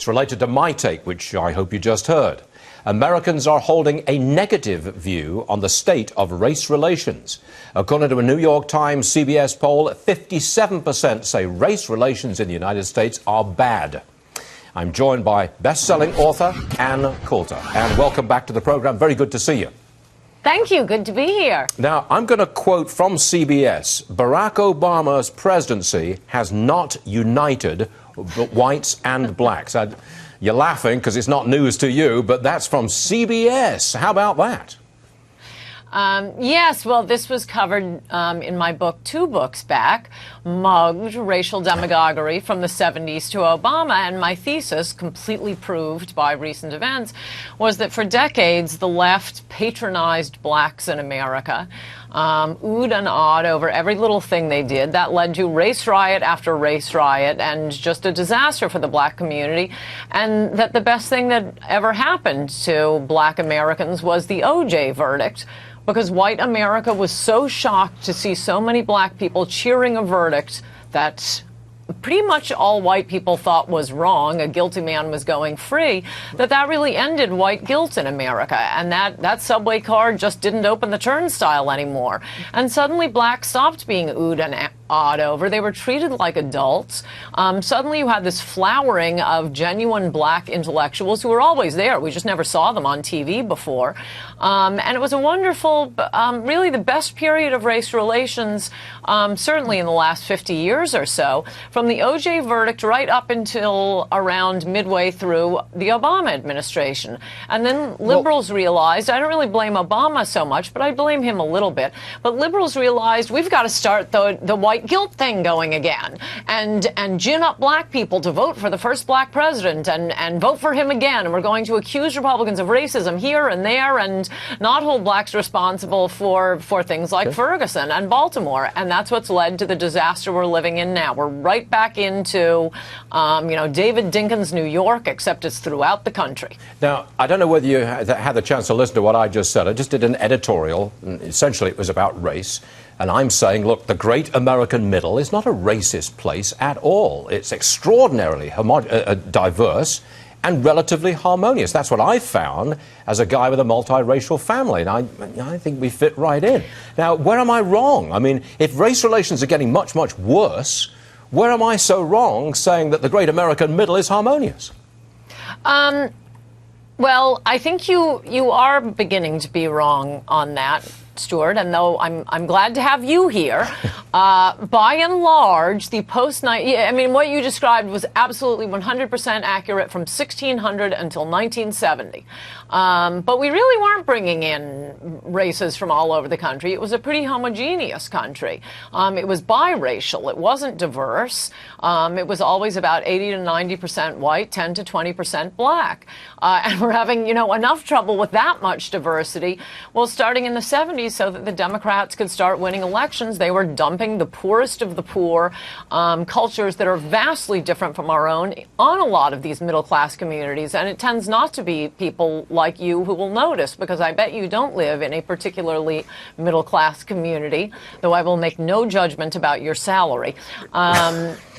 It's related to my take, which I hope you just heard. Americans are holding a negative view on the state of race relations. According to a New York Times CBS poll, 57% say race relations in the United States are bad. I'm joined by best-selling author Ann Coulter. Ann, welcome back to the program. Very good to see you. Thank you. Good to be here. Now, I'm going to quote from CBS. Barack Obama's presidency has not united whites and blacks. You're laughing because it's not news to you, but that's from CBS. How about that? Yes, well, this was covered in my book 2 books back, Mugged, Racial Demagoguery from the 70s to Obama, and my thesis, completely proved by recent events, was that for decades the left patronized blacks in America, oohed and awed over every little thing they did. That led to race riot after race riot and just a disaster for the black community, and that the best thing that ever happened to black Americans was the OJ verdict, because white America was so shocked to see so many black people cheering a verdict that pretty much all white people thought was wrong, a guilty man was going free, that really ended white guilt in America. And that subway car just didn't open the turnstile anymore. And suddenly blacks stopped being oohed and awed over. They were treated like adults. Suddenly you had this flowering of genuine black intellectuals who were always there. We just never saw them on TV before. And it was a wonderful, really the best period of race relations, certainly in the last 50 years or so, from the OJ verdict right up until around midway through the Obama administration. And then liberals realized, I don't really blame Obama so much, but I blame him a little bit, but liberals realized we've got to start the white guilt thing going again and gin up black people to vote for the first black president and vote for him again. And we're going to accuse Republicans of racism here and there and not hold blacks responsible for things like Ferguson and Baltimore. And that's what's led to the disaster we're living in now. We're right back into, David Dinkins, New York, except it's throughout the country. Now, I don't know whether you had the chance to listen to what I just said. I just did an editorial, and essentially it was about race. And I'm saying, look, the great American middle is not a racist place at all. It's extraordinarily diverse and relatively harmonious. That's what I found as a guy with a multiracial family, and I think we fit right in. Now, where am I wrong? I mean, if race relations are getting much, much worse, where am I so wrong saying that the great American middle is harmonious? Well, I think you are beginning to be wrong on that, Stuart, and though I'm glad to have you here, by and large, the what you described was absolutely 100% accurate from 1600 until 1970. But we really weren't bringing in races from all over the country. It was a pretty homogeneous country. It was biracial. It wasn't diverse. It was always about 80 to 90% white, 10 to 20% black. And we're having, enough trouble with that much diversity. Well, starting in the 70s, so that the Democrats could start winning elections, they were dumping the poorest of the poor, cultures that are vastly different from our own, on a lot of these middle-class communities. And it tends not to be people like you who will notice, because I bet you don't live in a particularly middle-class community, though I will make no judgment about your salary.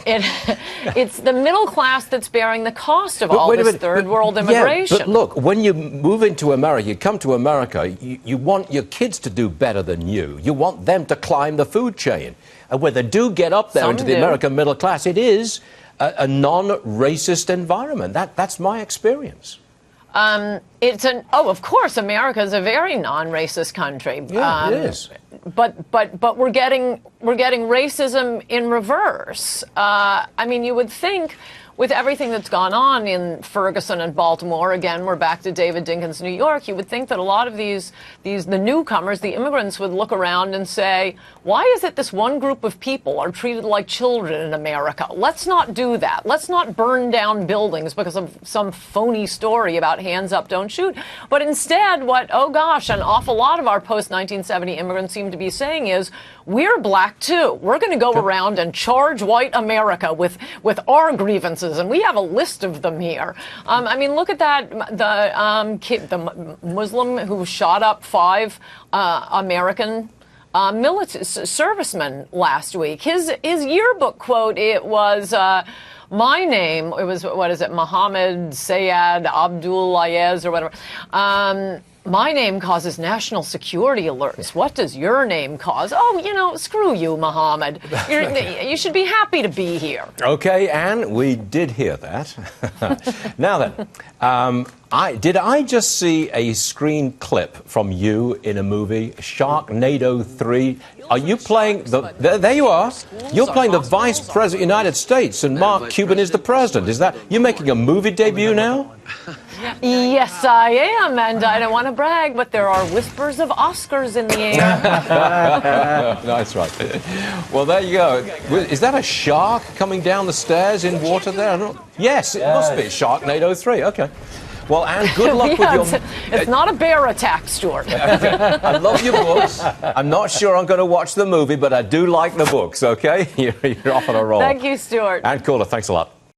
It's the middle class that's bearing the cost of all this third world immigration. Yeah, but look, when you move into America, you come to America, you want your kids to do better than you. You want them to climb the food chain. And when they do get up there into the American middle class, it is a non-racist environment. That's my experience. Of course, America is a very non-racist country. Yeah, it is. But we're getting racism in reverse. You would think, with everything that's gone on in Ferguson and Baltimore, again, we're back to David Dinkins, New York, you would think that a lot of the newcomers, the immigrants, would look around and say, why is it this one group of people are treated like children in America? Let's not do that. Let's not burn down buildings because of some phony story about hands up, don't shoot. But instead, an awful lot of our post-1970 immigrants seem to be saying is, we're black too. We're going to go around and charge white America with our grievances, and we have a list of them here. Look at that, the Muslim who shot up 5 American military servicemen last week. His yearbook quote, it was, My name, it was, what is it, Mohammed Sayed Abdul Ayez or whatever. My name causes national security alerts. What does your name cause? Oh, you know, screw you, Mohammed. You should be happy to be here. Okay, Anne, we did hear that. Now then, did I just see a screen clip from you in a movie, Sharknado 3? Are you playing there you are. You're playing the Vice President of the United States, and Mark Cuban is the President. Is that, you're making a movie debut now? Yes, I am, and I don't want to brag, but there are whispers of Oscars in the air. That's right. Well, there you go. Is that a shark coming down the stairs in water there? Yes, it must be Sharknado 3. Okay. Well, Anne, good luck with your... It's not a bear attack, Stuart. I love your books. I'm not sure I'm going to watch the movie, but I do like the books, okay? You're off on a roll. Thank you, Stuart. Anne Coulter, thanks a lot.